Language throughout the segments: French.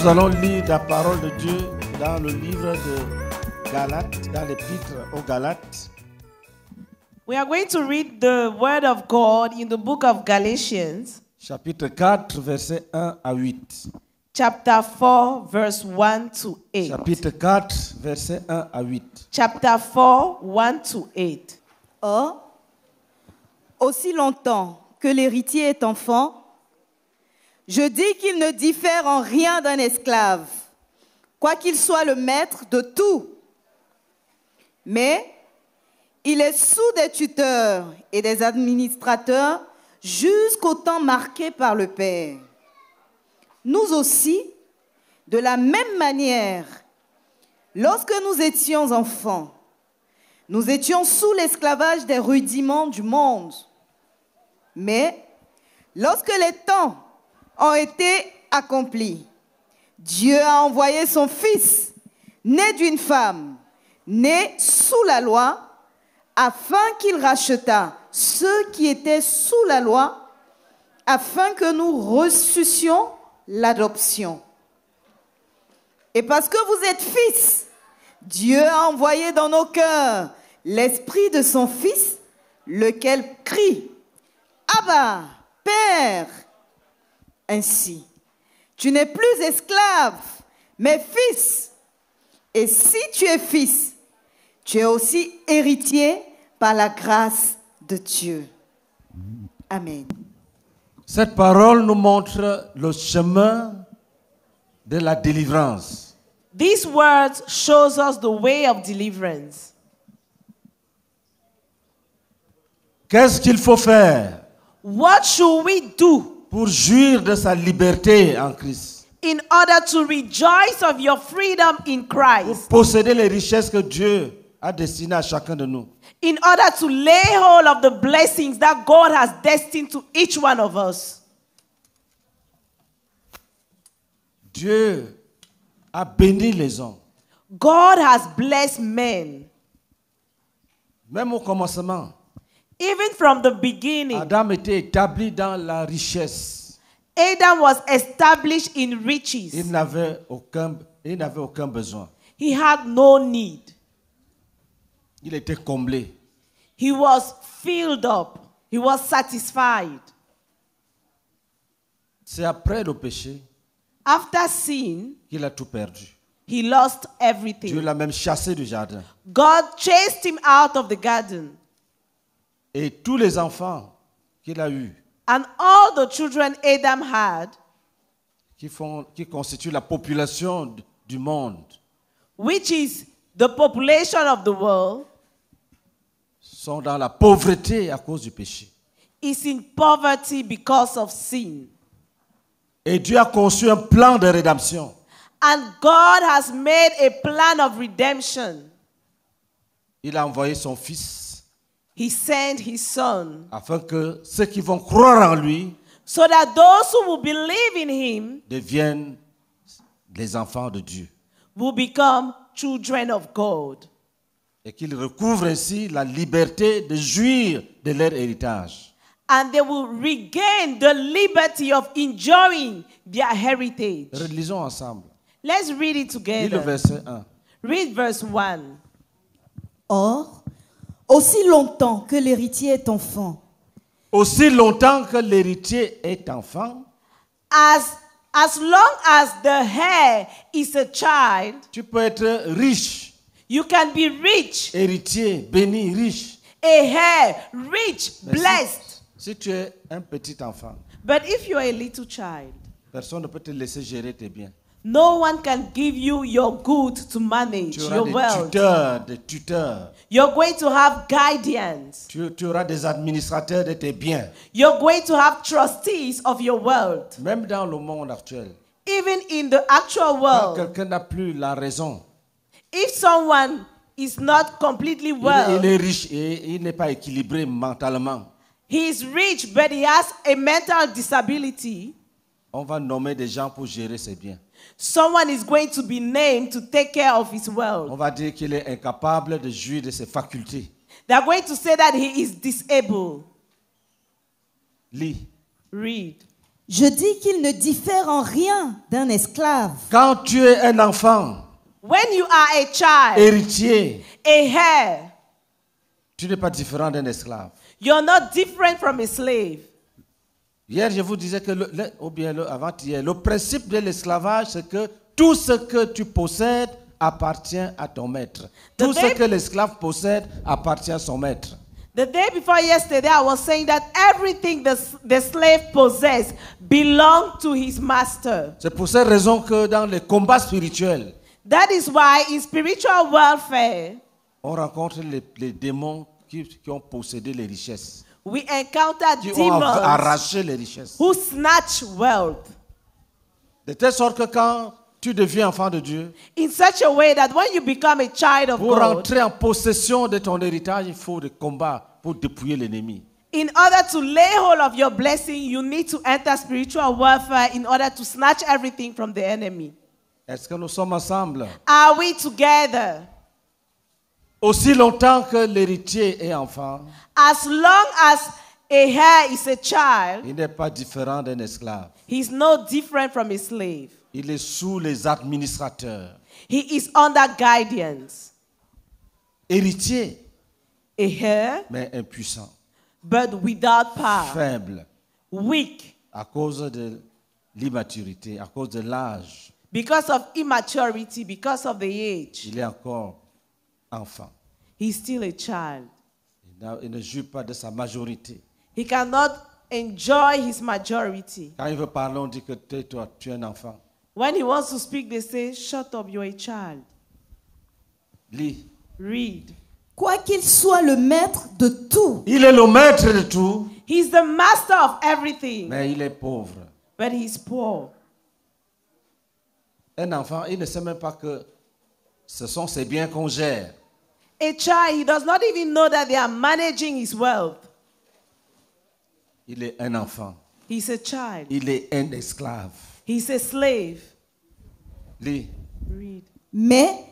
Nous allons lire la parole de Dieu dans le livre de Galates, dans l'épître aux Galates. We are going to read the word of God in the book of Galatians, Chapitre 4, versets 1 à 8. chapter 4, verse 1 to 8. Chapitre 4, versets 1 à 8. Chapter 4, 1 to 8. Or, aussi longtemps que l'héritier est enfant, je dis qu'il ne diffère en rien d'un esclave, quoiqu'il soit le maître de tout. Mais il est sous des tuteurs et des administrateurs jusqu'au temps marqué par le Père. Nous aussi, de la même manière, lorsque nous étions enfants, nous étions sous l'esclavage des rudiments du monde. Mais lorsque les temps ont été accomplis, Dieu a envoyé son Fils, né d'une femme, né sous la loi, afin qu'il rachetât ceux qui étaient sous la loi, afin que nous reçussions l'adoption. Et parce que vous êtes fils, Dieu a envoyé dans nos cœurs l'esprit de son Fils, lequel crie « Abba, Père !» Ainsi, tu n'es plus esclave, mais fils. Et si tu es fils, tu es aussi héritier par la grâce de Dieu. Amen. Cette parole nous montre le chemin de la délivrance. These words shows us the way of deliverance. Qu'est-ce qu'il faut faire What should we do pour jouir de sa liberté en Christ? in order to rejoice of your freedom in Pour Christ? posséder les richesses que Dieu a destinées à chacun de nous. In order to lay hold of the blessings that God has destined to each one of us. Dieu a béni les hommes. God has blessed men. Même au commencement, Even from the beginning, Adam était établi dans la richesse. Adam was established in riches. Il n'avait aucun besoin. He had no need. Il était comblé. He was filled up. He was satisfied. C'est après le péché After sin, qu'il a tout perdu. he lost Dieu everything. l'a même chassé du jardin. God chased him out of the garden. Et tous les enfants qu'il a eus, And all the children Adam had, qui constituent la population du monde, which is the population of the world, sont dans la pauvreté à cause du péché. is in poverty because of sin. Et Dieu a conçu un plan de rédemption. And God has made a plan of redemption. Il a envoyé son Fils He sent his son afin que ceux qui vont croire en lui so that those who will believe in him deviennent les enfants de Dieu. will become children of God. Et qu'ils recouvrent ainsi la liberté de jouir de leur héritage. And they will regain the liberty of enjoying their heritage. Relisons ensemble. Let's read it Lis le together. verset 1. Read verse 1. Or, aussi longtemps que l'héritier est enfant, Aussi longtemps que l'héritier est enfant, As long as the heir is a child, tu peux être riche, you can be rich, héritier, béni, riche. a heir, rich, Mais blessed. si tu es un petit enfant, But if you are a little child, personne ne peut te laisser gérer tes biens. no one can give you your goods to manage, Tu auras your des wealth. tuteurs. You're going to have guardians. Tu auras des administrateurs de tes biens. You're going to have trustees of your wealth. Même dans le monde actuel, Even in the actual quand world, quelqu'un n'a plus la raison, if someone is not completely il well, est riche et il n'est pas équilibré mentalement, he is rich, but he has a mental disability, on va nommer des gens pour gérer ses biens. someone is going to be named to take care of his On wealth. va dire qu'il est incapable de jouir de ses facultés. They're going to say that he is disabled. Lis. Read. Je dis qu'il ne diffère en rien d'un esclave. Quand tu es un enfant, When you are a child, héritier, a heir, tu n'es pas différent d'un esclave. you're not different from a slave. Hier, je vous disais que, avant-hier, le principe de l'esclavage, c'est que tout ce que tu possèdes appartient à ton maître. Tout ce que l'esclave possède appartient à son maître. The day before yesterday, I was saying that everything the slave possessed belonged to his master. C'est pour cette raison que dans les combats spirituels, That is why in spiritual warfare, on rencontre les démons qui ont possédé les richesses, we encounter qui ont demons arraché les richesses. who snatch wealth De telle sorte que quand tu deviens enfant de Dieu, in such a way that when you become a child of pour God, entrer en possession de ton héritage, il faut des combats pour dépouiller l'ennemi. in order to lay hold of your blessing, you need to enter spiritual warfare in order to snatch everything from the enemy. Est-ce que nous sommes ensemble? Are we together? Aussi longtemps que l'héritier est enfant, As long as a heir is a child, il n'est pas différent d'un esclave. he's no different from a slave. Il est sous les administrateurs. He is under guidance. Héritier, A heir, mais impuissant, but without power. faible, Weak à cause de l'immaturité, à cause de l'âge. because of immaturity, because of the age. Il est encore enfant. He's still a child. Il ne jouit pas de sa majorité. He cannot enjoy his majority. Quand il veut parler, on dit que toi, tu es un enfant. When he wants to speak, they say, shut up, you're a child. Lis. Read. Quoi qu'il soit le maître de tout, Il est le maître de tout, He's the master of everything, mais il est pauvre. but he's poor. Un enfant, il ne sait même pas que ce sont ses biens qu'on gère. A child, he does not even know that they are managing his wealth. Il est un enfant. He's a child. Il est un esclave. He's a slave. Lis. Read. mais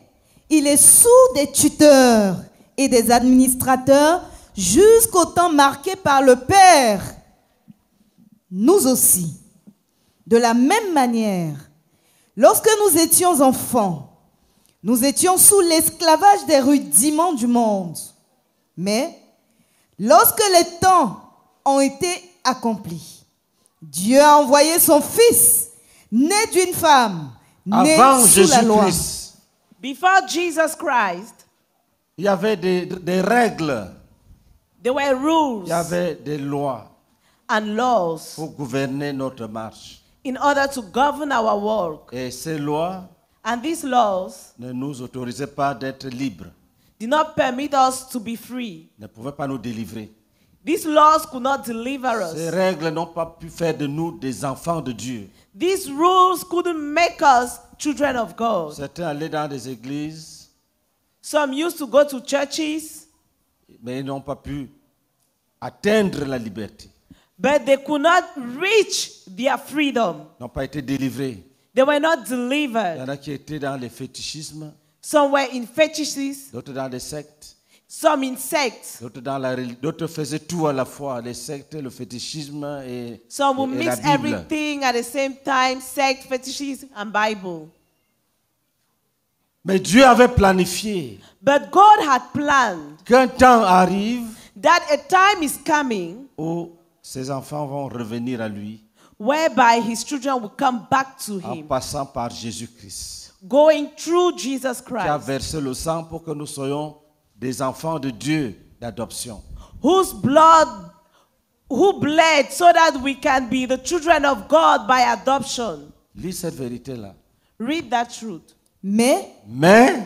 il est sous des tuteurs et des administrateurs jusqu'au temps marqué par le Père. Nous aussi, de la même manière, lorsque nous étions enfants, nous étions sous l'esclavage des rudiments du monde. Mais lorsque les temps ont été accomplis, Dieu a envoyé son Fils, né d'une femme, né Avant sous la loi. Jésus-Christ, Before Jesus Christ, il y avait des règles, there were rules il y avait des lois and laws pour gouverner notre marche. in order to govern our work. Et ces lois And these laws ne nous autorisaient pas d'être libres, did not permit us to be free. ne pouvaient pas nous délivrer. These laws could not deliver Ces us. règles n'ont pas pu faire de nous des enfants de Dieu. These rules couldn't make us children of God. Certains allaient dans des églises, Some used to go to churches, mais ils n'ont pas pu atteindre la liberté. but they could not reach their freedom. Ils n'ont pas été délivrés. They were not Il y delivered. en a qui étaient dans les fétichismes, Some were in fetishes, d'autres dans les sectes, some in sects. d'autres faisaient tout à la fois, les sectes, le fétichisme et, Some will et la mix Bible. everything at the same time, sect, fetishes, and Bible. Mais Dieu avait planifié But God had planned qu'un temps arrive that a time is coming où ses enfants vont revenir à lui whereby his children will come back to en him, passant par Jésus-Christ, going through Jesus qui a Christ, versé le sang pour que nous soyons des enfants de Dieu d'adoption. who bled so that we can be the children of God by adoption. Lis cette vérité-là. Read that truth. Mais Mais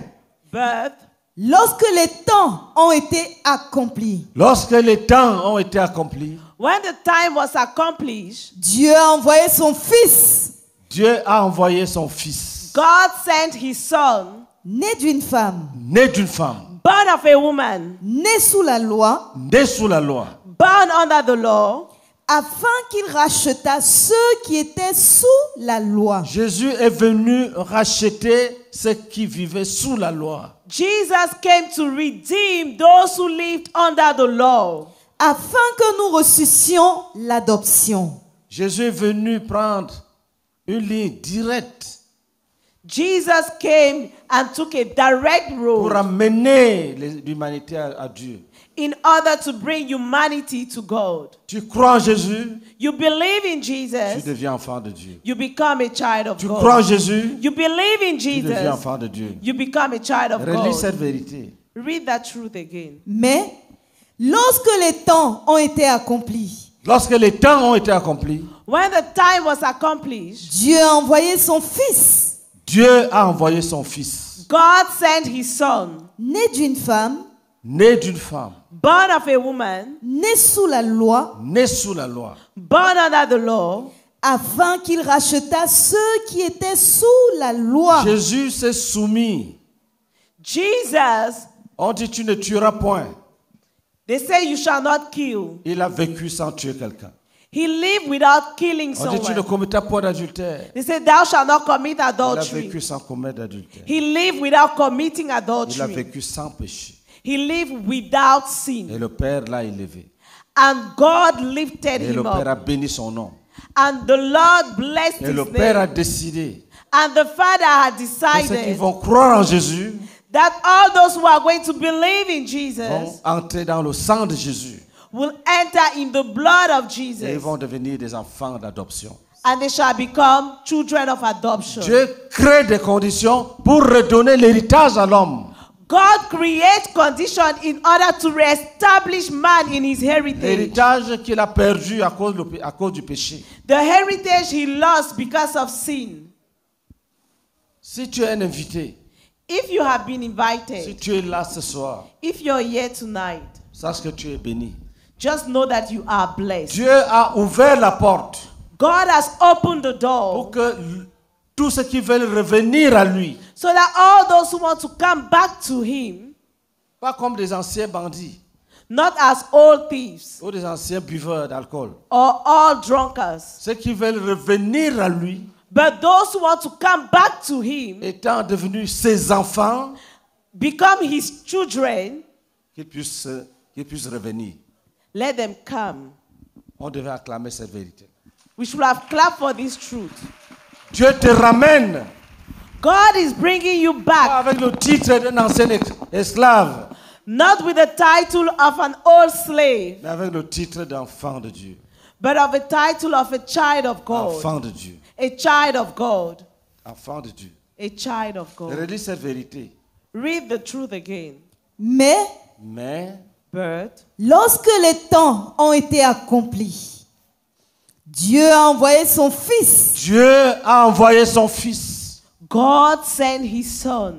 But lorsque les temps ont été accomplis, lorsque les temps ont été accomplis, when the time was accomplished, Dieu a envoyé son Fils, Dieu a envoyé son Fils, God sent his son, né d'une femme, né d'une femme, born of a woman, né sous la loi, né sous la loi, born under the law, afin qu'il rachetât ceux qui étaient sous la loi, Jésus est venu racheter ceux qui vivaient sous la loi, Jesus came to redeem those who lived under the law, afin que nous reçussions l'adoption. Jésus est venu prendre une ligne directe Jesus came and took a direct pour road amener l'humanité à Dieu. in order to bring humanity to God. Tu crois en Jésus, You believe in tu Jesus, deviens enfant de Dieu. you become a child of Tu crois en God. Jésus, You believe in tu deviens Jesus, enfant de Dieu. you become a child of Relis God. cette vérité. Read that truth again. Mais lorsque les temps ont été accomplis, Lorsque les temps ont été accomplis, When the time was accomplished, Dieu a envoyé son Fils, Dieu a envoyé son Fils, God sent his son, né d'une femme, né d'une femme, born of a woman, né sous la loi, né sous la loi, born under the law, afin qu'il rachetât ceux qui étaient sous la loi. Jésus s'est soumis. Jesus, On dit tu ne tueras point. they say you shall not kill. Il a vécu sans tuer quelqu'un. He lived without killing On dit tu ne someone. commettras point d'adultère. They say thou shalt not commit Il a adultery. vécu sans commettre d'adultère. He lived without committing Il a adultery. vécu sans péché. He lived without Et sin. le Père l'a élevé. And God lifted Et le him Père a up. béni son nom. And the Lord blessed Et le his Père a name. décidé And the Father had que ceux qui decided vont croire en Jésus that all those who are going to believe in vont Jesus entrer dans le sang de Jésus. will enter in the blood of Et ils Jesus. vont devenir des enfants d'adoption. And they shall become children of adoption. Dieu crée des conditions pour redonner l'héritage à l'homme. God creates conditions in order to reestablish man in his heritage. L'héritage qu'il a perdu à cause du péché. The heritage he lost because of sin. Si tu es un invité, If you have been si invited, tu es là ce soir, if you're here tonight, sache que tu es béni. just know that you are blessed. Dieu a ouvert la porte God has opened the pour door que tous ceux qui veulent revenir à lui, so that all those who want to come back to him, pas comme des anciens bandits not as old thieves ou des anciens buveurs d'alcool, or all drunkards, ceux qui veulent revenir à lui, but those who want to come back to him, étant devenus ses enfants, become his children, qu'ils puissent revenir. let them come. On devait acclamer cette vérité. We should have clapped for this truth. Dieu te ramène God is bringing you pas back, avec le titre d'un ancien esclave, not with the title of an old slave, mais avec le titre d'enfant de Dieu. but of a title of a child of God. Enfant de Dieu. A child of God. Enfant de Dieu. A child of God. Relis cette vérité. Read the truth again. Mais Mais But lorsque les temps ont été accomplis, Dieu a envoyé son Fils, Dieu a envoyé son Fils, God sent his son,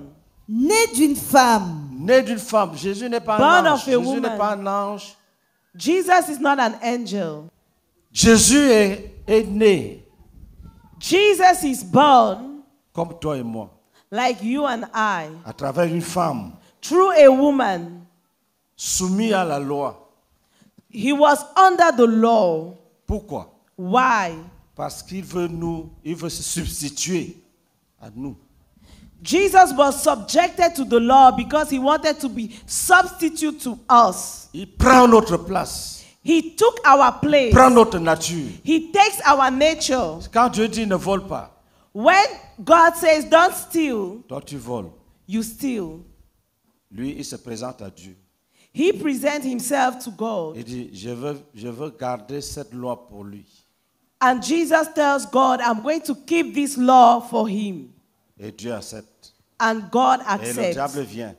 né d'une femme, né d'une femme. Jésus n'est pas Born un of ange. a Jésus woman. n'est pas un ange. Jesus is not an angel. Jésus est né Jesus is born comme toi et moi, like you and I, à travers une femme through a woman. soumise à la loi. He was under the law. Pourquoi? Why? Parce qu'il veut se substituer à nous. Jesus was subjected to the law because he wanted to be substitute to us. Il prend notre place, He took our place. prend notre nature. He takes our nature. Quand Dieu dit ne vole pas, When God says don't steal, toi tu voles. you steal. Lui, il se présente à Dieu. He presents himself to God. Il dit, je veux garder cette loi pour lui. And Jesus tells God, I'm going to keep this law for him. Et Dieu accepte. And God Et le diable accepts. vient.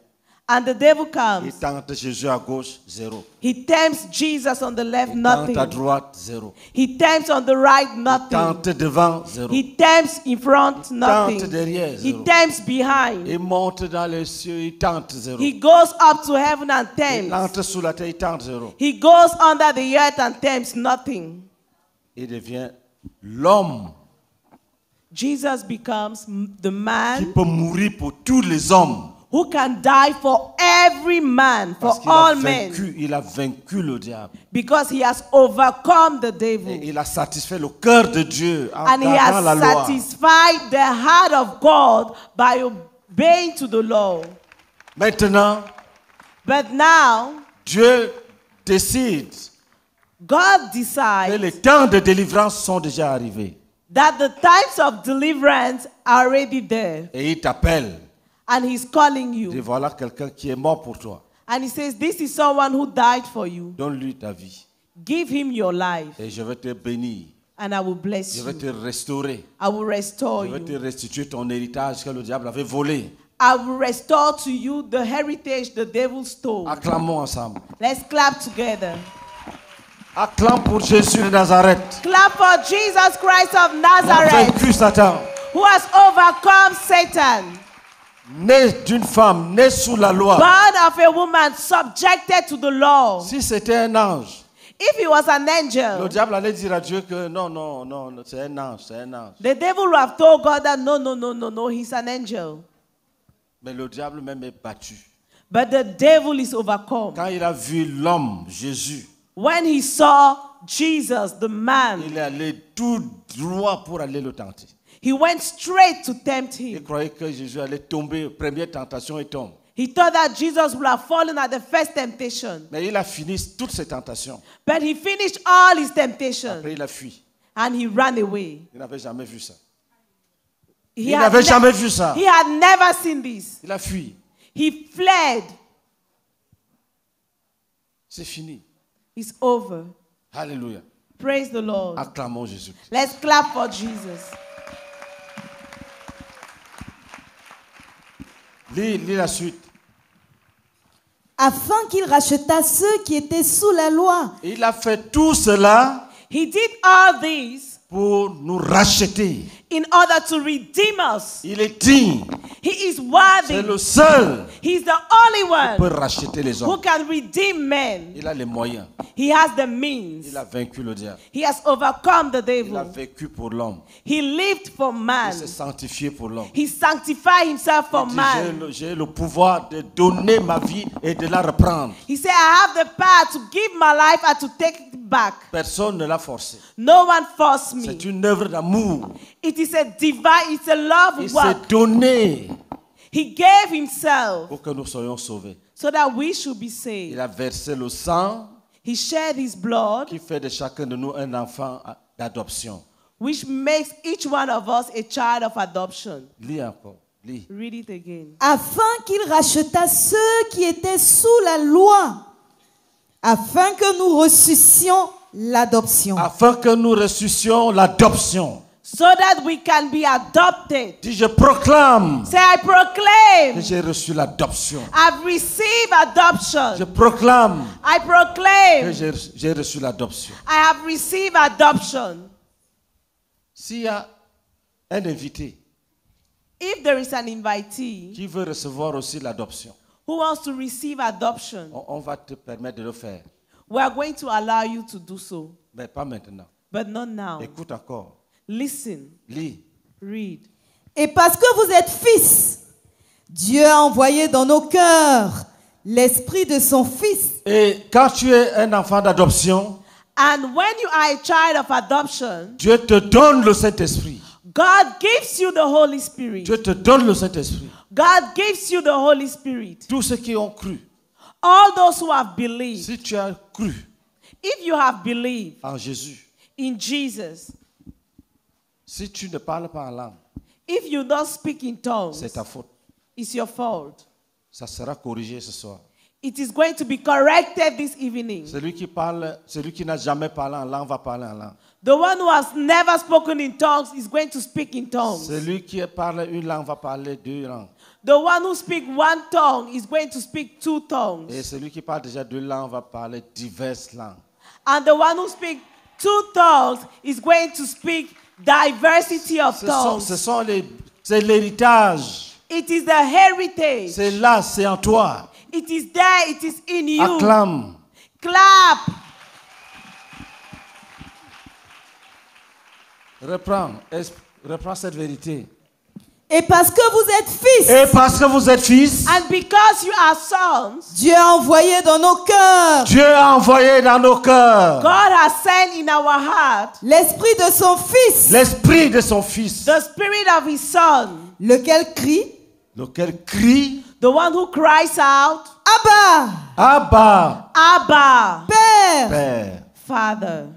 And the devil Il comes. tente Jésus à gauche, zéro. He tempts Jesus on the left, Il tente à nothing. droite, zéro. He tempts on the right, Il nothing. tente devant, zéro. He tempts in front, Tente nothing. derrière, He zéro. tempts behind. Il monte dans les cieux, il tente, zéro. He goes up to heaven and Il tempts. entre sous la terre, il tente, zéro. He goes under the earth and tempts nothing. Il devient l'homme Jesus becomes the qui man peut mourir pour tous les hommes. who can die for every man, for Parce qu'il all men, il a vaincu le diable. because he has overcome the Et devil. il a satisfait le cœur de Dieu en And he gardant la has loi. satisfied the heart of God by obeying to the law. Maintenant, But now, Dieu décide God que decides les temps de délivrance sont déjà arrivés. that the times of deliverance are already there. Et il t'appelle. And he's calling Il dit, you. voilà quelqu'un qui est mort pour toi. And he says, this is someone who died for you. Donne-lui ta vie. Give him your life, Et je vais te bénir. and I will bless Je vais you. te restaurer. I will restore Je vais te you. restituer ton héritage que le diable avait volé. I will restore to you the heritage the devil stole. Acclamons ensemble. Let's clap together. Acclame pour Jésus de Nazareth. Clap for Jesus Christ of Il a Nazareth, vaincu Satan. who has overcome Satan. Né d'une femme, né sous la loi. Born of a woman, subjected to the law. Si c'était un ange, If he was an le angel, diable allait dire à Dieu que non, non, non, non, c'est un ange, c'est un ange. the devil would have told God that no, he's an angel. Mais le diable même est battu. But the devil is overcome. Quand il a vu l'homme, Jésus, When he saw Jesus, the man, il est allé tout droit pour aller le tenter. he went straight to tempt Il him. croyait que Jésus allait tomber, première tentation, il tombe. He thought that Jesus would have fallen at the first temptation. Mais il a fini toutes ses tentations. But he finished all his temptations Après, il a fui. and he ran away. Il n'avait jamais vu ça. He Il had n'avait ne- jamais vu ça. He had never seen this. Il a fui. He fled. C'est fini. It's over. Alléluia. Praise the Lord. Acclamons Jésus. Let's clap for Jesus. Lis la suite. Afin qu'il racheta ceux qui étaient sous la loi, Il a fait tout cela He did all this pour nous racheter. in order to redeem us. Il est digne. He is C'est worthy. le seul He's the only qui peut one racheter les who hommes. can redeem men. Il a les moyens. He has the means. Il a vaincu le diable. He has overcome the Il a devil. vécu pour l'homme. He lived for Il man. s'est sanctifié pour l'homme. He sanctified himself for Il dit, man. j'ai le pouvoir de donner ma vie et de la reprendre. He said, I have the power to give my life and to take it back. Personne ne l'a forcé. No one forced me. C'est une œuvre d'amour. It is a divine, it's a love Il s'est work. donné He gave himself pour que nous soyons sauvés. so that we should be Il saved. a versé le sang He shed his blood, qui fait de chacun de nous un enfant d'adoption. which makes each one of us a child of adoption. Lis encore. Lis. Read it again. afin qu'il racheta ceux qui étaient sous la loi, afin que nous reçussions l'adoption. Afin que nous ressuscions l'adoption. So that we can be adopted. Dis, je proclame Say, I que proclaim, j'ai reçu l'adoption. I've received Je adoption. proclame I que proclaim, j'ai reçu l'adoption. I have received adoption. S'il y a un invité If there is an invitee qui veut recevoir aussi l'adoption, who wants to receive adoption, on va te permettre de le faire. we are going to allow you to do so, Mais pas maintenant. but not now. Écoute encore. Listen, Lis. read. Et parce que vous êtes fils, Dieu a envoyé dans nos cœurs l'esprit de son Fils, Et quand tu es un enfant d'adoption, And when you are a child of adoption, Dieu te donne le Saint-Esprit. God gives you the Holy Spirit. Dieu te donne le Saint-Esprit. God gives you the Holy Spirit. Tous ceux qui ont cru, All those who have believed, si tu as cru if you have believed en Jésus, in Jesus, si tu ne parles pas en langue, if you don't speak in tongues, c'est ta faute. it's your fault. Ça sera corrigé ce soir. It is going to be corrected this evening. Celui qui n'a jamais parlé en langue va parler en langue. The one who has never spoken in tongues is going to speak in tongues. Celui qui parle une langue va parler deux langues. The one who speaks one tongue is going to speak two Et tongues. celui qui parle déjà deux langues va parler diverses langues. And the one who speaks two tongues is going to speak diversity of tongues. C'est l'héritage. It is the heritage. C'est là, c'est en toi. It is there, it is in you. Acclame. Clap. Reprends cette vérité. et parce que vous êtes fils, Et parce que vous êtes fils, And because you are sons, Dieu a envoyé dans nos cœurs Dieu a envoyé dans nos cœurs God has sent in our heart l'esprit de son Fils, l'esprit de son Fils, the spirit of his son, lequel crie, lequel crie, the one who cries out, Abba, Abba, Abba, Père. Père. Father.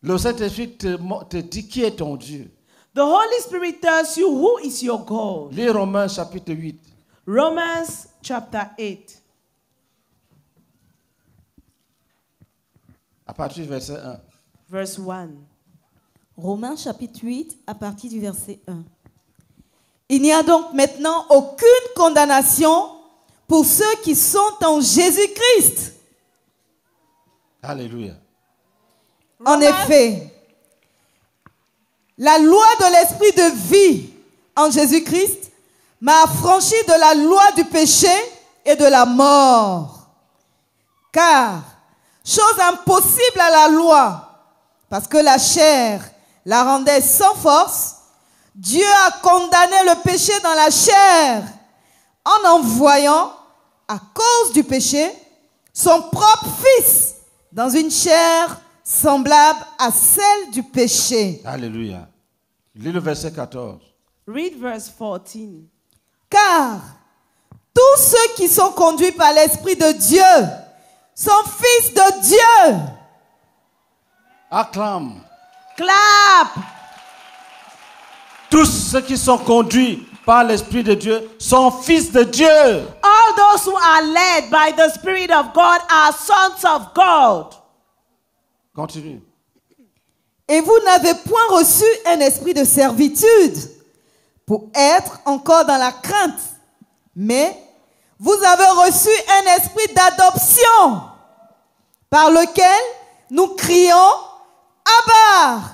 Le Saint-Esprit te dit qui est ton Dieu. The Holy Spirit tells you who is your God. Lis Romains chapitre 8. Romans chapter 8. À partir du verset 1. Verse 1. Romains chapitre 8, à partir du verset 1. Il n'y a donc maintenant aucune condamnation pour ceux qui sont en Jésus-Christ. Alléluia. En effet, la loi de l'esprit de vie en Jésus-Christ m'a affranchi de la loi du péché et de la mort. Car, chose impossible à la loi, parce que la chair la rendait sans force, Dieu a condamné le péché dans la chair en envoyant, à cause du péché, son propre Fils dans une chair semblable à celle du péché. Alléluia. Lis le verset 14. Read verse 14. Car tous ceux qui sont conduits par l'Esprit de Dieu sont fils de Dieu. Acclame. Clap. Tous ceux qui sont conduits par l'Esprit de Dieu sont fils de Dieu. All those who are led by the Spirit of God are sons of God. Continue. Et vous n'avez point reçu un esprit de servitude pour être encore dans la crainte, mais vous avez reçu un esprit d'adoption par lequel nous crions Abba,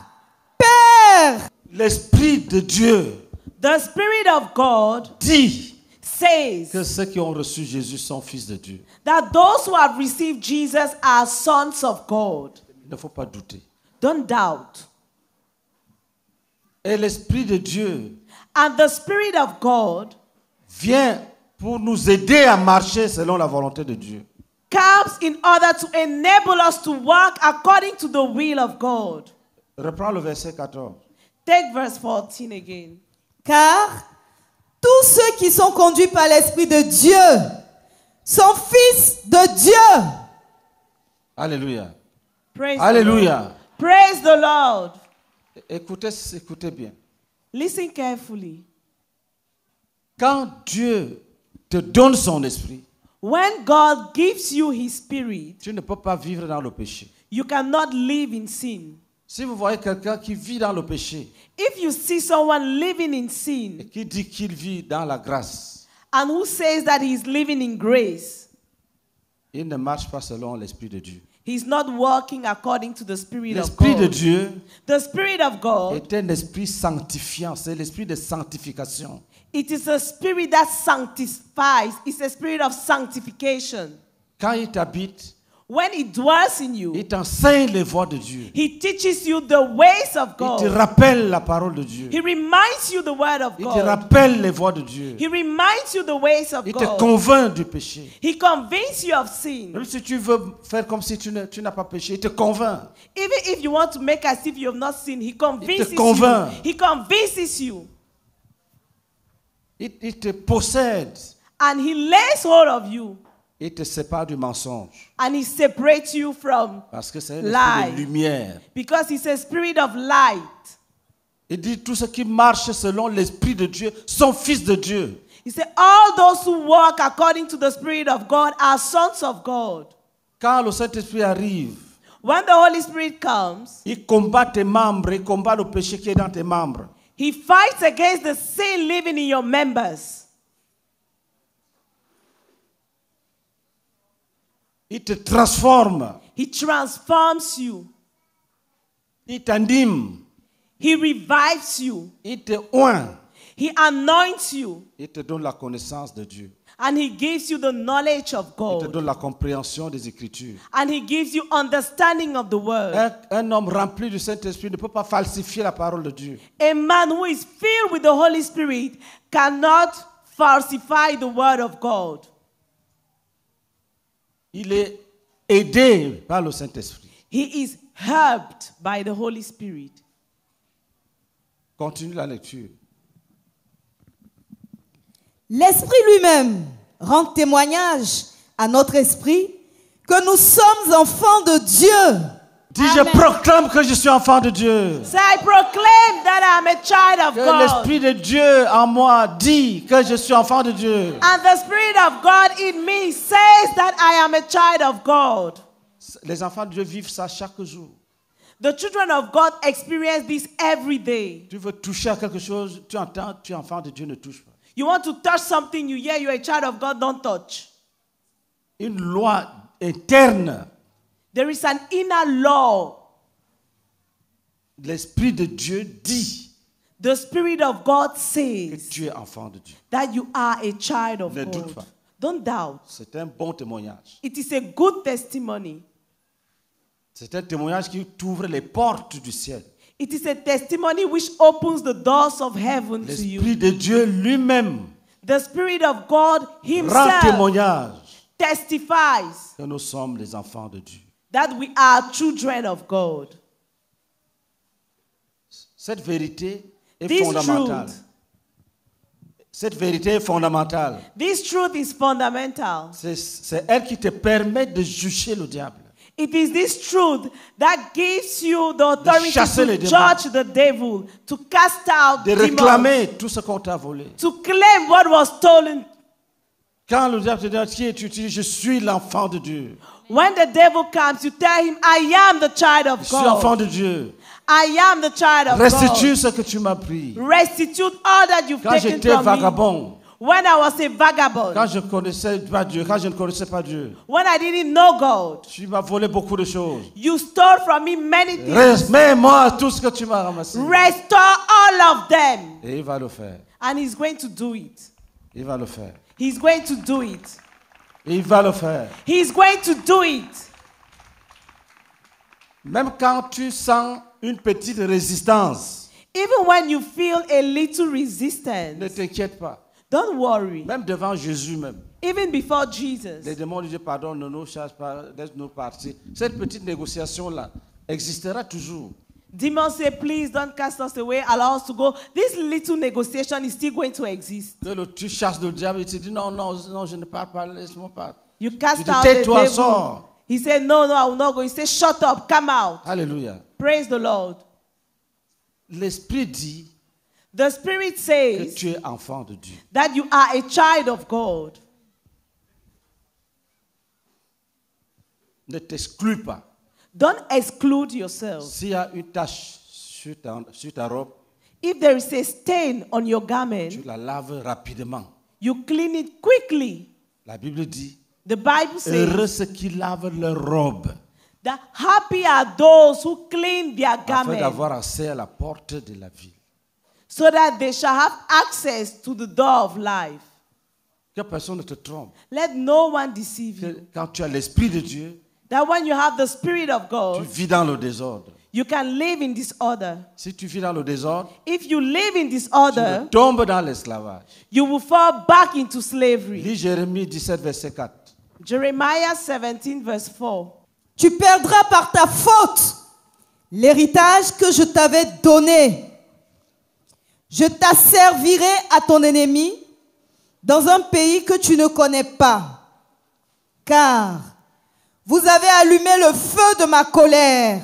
Père. L'Esprit de Dieu The Spirit of God dit says que ceux qui ont reçu Jésus sont fils de Dieu. that those who have received Jesus are sons of God. Il ne faut pas douter. Don't doubt. Et l'Esprit de Dieu And the Spirit of God vient pour nous aider à marcher selon la volonté de Dieu. comes in order to enable us to walk according to the will of God. Reprends le verset 14. Take verse 14 again. Car tous ceux qui sont conduits par l'Esprit de Dieu sont fils de Dieu. Alléluia. Praise the Alléluia. Lord. Praise the Lord. Écoutez bien. Listen carefully. Quand Dieu te donne son esprit, When God gives you His Spirit, tu ne peux pas vivre dans le péché. you cannot live in sin. Si vous voyez quelqu'un qui vit dans le péché If you see someone living in et sin qui dit qu'il vit dans la grâce, and who says that he's living in grace, il ne marche pas selon l'Esprit de Dieu. he's not walking according to the Spirit of L'Esprit de God. Dieu The Spirit of God, est un esprit sanctifiant. C'est l'esprit de sanctification. it is a spirit that sanctifies. It's a spirit of sanctification. Quand il t'habite, When it dwells in you, il t'enseigne les voies de Dieu. He teaches you the ways of Il te God. rappelle la parole de Dieu. He reminds you the word of Il te God. rappelle les voies de Dieu. He reminds you the ways of Il te God. convainc du péché. He convinces you of sin. Même si tu veux faire comme si tu n'as pas péché, il te convainc. Even if you want to make as if you have not sinned, He convinces you. convainc. He convinces you. Il te possède. And He lays hold of you. Il te sépare du mensonge. And He separates you from Parce que c'est un esprit de lie. lumière. Because He's a spirit of light. Il dit tous ceux qui marchent selon l'Esprit de Dieu sont fils de Dieu. He said, all those who walk according to the Spirit of God are sons of God. Quand le Saint-Esprit arrive, When the Holy Spirit comes, il combat tes membres, il combat le péché qui est dans tes membres. He fights against the sin living in your members. Il te transforme. He transforms you. Il t'anime. He revives you. Il te oint. He anoints you. Il te donne la connaissance de Dieu. And He gives you the knowledge of Il te God. donne la compréhension des Écritures. And He gives you understanding of the word. Un homme rempli du Saint-Esprit ne peut pas falsifier la parole de Dieu. A man who is filled with the Holy Spirit cannot falsify the word of God. Il est aidé par le Saint-Esprit. He is helped by the Holy Spirit. Continue la lecture. L'Esprit lui-même rend témoignage à notre esprit que nous sommes enfants de Dieu. Dis, je proclame que je suis enfant de Dieu. Say, I proclaim that I'm a child of Que God. l'Esprit de Dieu en moi dit que je suis enfant de Dieu. And the Spirit of God in me says that I am a child of God. Les enfants de Dieu vivent ça chaque jour. The children of God experience this every day. Tu veux toucher à quelque chose, tu entends, tu es enfant de Dieu, ne touche pas. You want to touch something, you hear you're a child of God, don't touch. Une loi interne. There is an inner law. L'Esprit de Dieu dit The Spirit of God que says tu es enfant de Dieu. that you are a child of Ne doute God. pas. Don't doubt. C'est un bon témoignage. It is a good testimony. C'est un témoignage qui t'ouvre les portes du ciel. It is a testimony which opens the doors of heaven to you. L'Esprit de Dieu lui-même The Spirit of God rend Himself témoignage testifies que nous sommes les enfants de Dieu. that we are children of God. Cette vérité est This fondamentale. truth, Cette vérité est fondamentale. this truth is fundamental. C'est elle qui te permet de juger le diable. It is this truth that gives you the authority chasser les to démons. judge the devil, to cast out De demons, réclamer tout ce qu'on t'a volé. to claim what was stolen. Quand le diable te dit qui es, tu dis je suis l'enfant de Dieu. When the devil comes, you tell him, I am the child of Je suis enfant God. de Dieu. I am the child of Restitue God. ce que tu m'as pris. Restitute all that you've Quand taken j'étais from me. vagabond, When I was a vagabond, quand je connaissais pas Dieu, quand je ne connaissais pas Dieu, when I didn't know God, tu m'as volé beaucoup de choses. you stole from me many things. Mets-moi tout ce que tu m'as ramassé. Restore all of them. Et il va le faire. And he's going to do it. Il va le faire. He's going to do it. Il va le faire. He's going to do it. Même quand tu sens une petite résistance, Even when you feel a little ne resistance, t'inquiète pas. don't worry. Même devant Jésus même. Even before Jesus, Les démons disent pardon, ne nous chasse pas, laisse-nous partir. Cette petite négociation-là existera toujours. demons say, please don't cast us away, allow us to go. This little negotiation is still going to exist. Tu chasses le diable, il te dit non, non, non, je ne parle pas, laisse-moi pas. You cast Tu dis, out the tais-toi, devil. sors. He said, no, I will not go. He said, shut up, come out. Alléluia. Praise the Lord. L'Esprit dit The Spirit que says tu es enfant de Dieu. that you are a child of God. Ne t'exclus pas. Don't exclude yourself. S'il y a une tache sur ta robe, If there is a stain on your tu garment, la laves rapidement. you clean it quickly. La Bible dit, The Bible heureux says ceux qui lavent leur robe that happy are those who clean their afin garment d'avoir accès à la porte de la vie. so that they shall have access to the door of life. Que personne ne te trompe. Let no one deceive Que you. quand tu as l'Esprit de Dieu, That when you have the Spirit of tu God, vis dans le désordre. you can live in disorder. Si tu vis dans le désordre, If you live in tu disorder, tombes dans l'esclavage. you will fall back into slavery. Lis Jérémie 17, verset 4. Jeremiah 17, verse 4. Tu perdras par ta faute l'héritage que je t'avais donné. Je t'asservirai à ton ennemi dans un pays que tu ne connais pas. Car vous avez allumé le feu de ma colère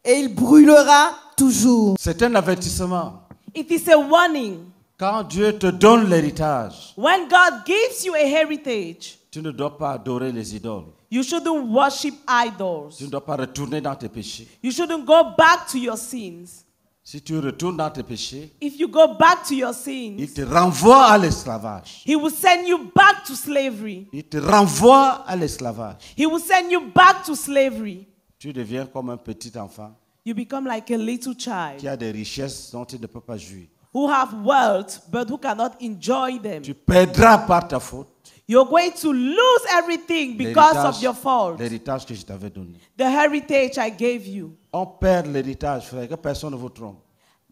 et il brûlera toujours. C'est un avertissement. It is a warning. Quand Dieu te donne l'héritage, When God gives you a heritage, tu ne dois pas adorer les idoles. you shouldn't worship idols. Tu ne dois pas retourner dans tes péchés. You shouldn't go back to your sins. Si tu retournes dans tes péchés, If you go back to your il sins, te renvoie à l'esclavage. He will send you back to slavery. Il te renvoie à l'esclavage. He will send you back to slavery. Tu deviens comme un petit enfant You become like a little qui child a des richesses dont il ne peut pas jouir. who have wealth but who cannot enjoy them. Tu perdras par ta faute You're going to lose everything because of your fault. l'héritage que je t'avais donné. The heritage I gave you. On perd l'héritage, frère, que personne ne vous trompe.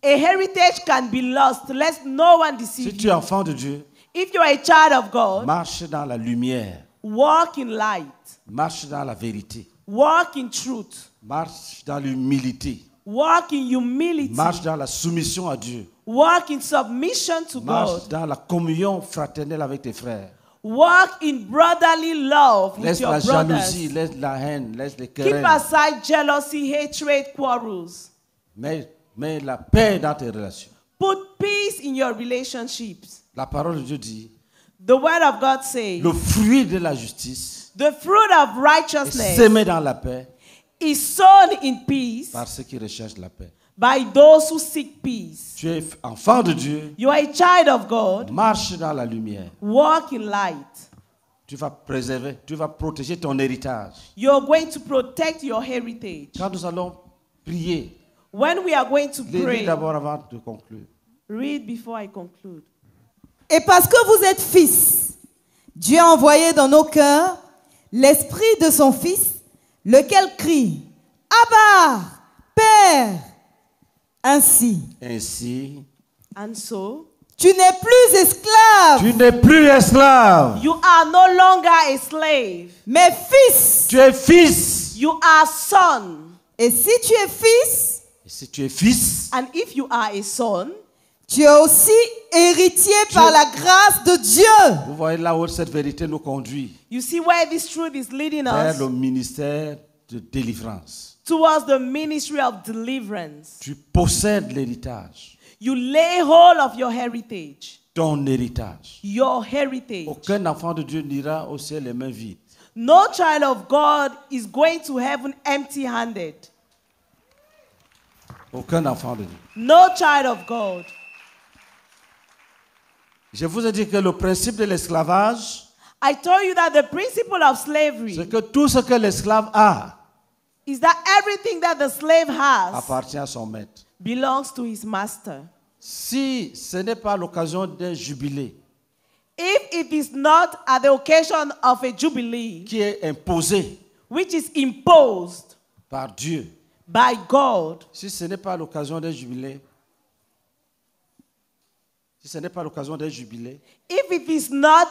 A heritage can be lost. Let no one Si deceive tu you. es enfant de Dieu, If you're a child of God, marche dans la lumière, walk in light. marche dans la vérité, Walk in truth. marche dans l'humilité, Walk in humility. marche dans la soumission à Dieu, Walk in submission to marche God. dans la communion fraternelle avec tes frères. Walk in brotherly love with Laisse your la brothers. jalousie, laisse la haine, laisse les Keep querelles. aside jealousy, hatred, quarrels. Mets la paix dans tes relations. Put peace in your relationships. La parole de Dieu dit, The word of God says, le fruit de la justice the fruit of est righteousness semé dans la paix is sown in peace par ceux qui recherchent la paix. by those who seek peace. Tu es enfant de Dieu, You are a child of God. marche dans la lumière. Walk in light. Tu vas préserver, tu vas protéger ton héritage. You're going to protect your heritage. Quand nous allons prier, When we are going to lis pray, d'abord avant de conclure. read before I conclude. Et parce que vous êtes fils, Dieu a envoyé dans nos cœurs l'esprit de son Fils, lequel crie, Abba, Père. Ainsi, Ainsi, And so, tu n'es plus esclave, tu n'es plus esclave, you are no longer a slave. mais fils. tu es fils. You are son. Et si tu es fils, Et si tu es fils, And if you are a son, tu es aussi héritier par la grâce de Dieu. vous voyez là où cette vérité nous conduit, you see where this truth is leading vers us? le ministère de délivrance. Towards the ministry of deliverance. Tu possèdes l'héritage, You lay hold of your heritage. ton héritage. Your heritage. Aucun enfant de Dieu n'ira au ciel les mains vides. No child of God is going to heaven empty-handed. Aucun enfant de Dieu. No child of God. Je vous ai dit que le principe de l'esclavage, I told you that the principle of slavery c'est que tout ce que l'esclave a is that everything that the slave has appartient à son maître. belongs to his master. Si ce n'est pas l'occasion d'un jubilé If it is not at the occasion of a jubilee, qui est imposé which is imposed par Dieu, by God, si ce n'est pas l'occasion d'un jubilé, if it is not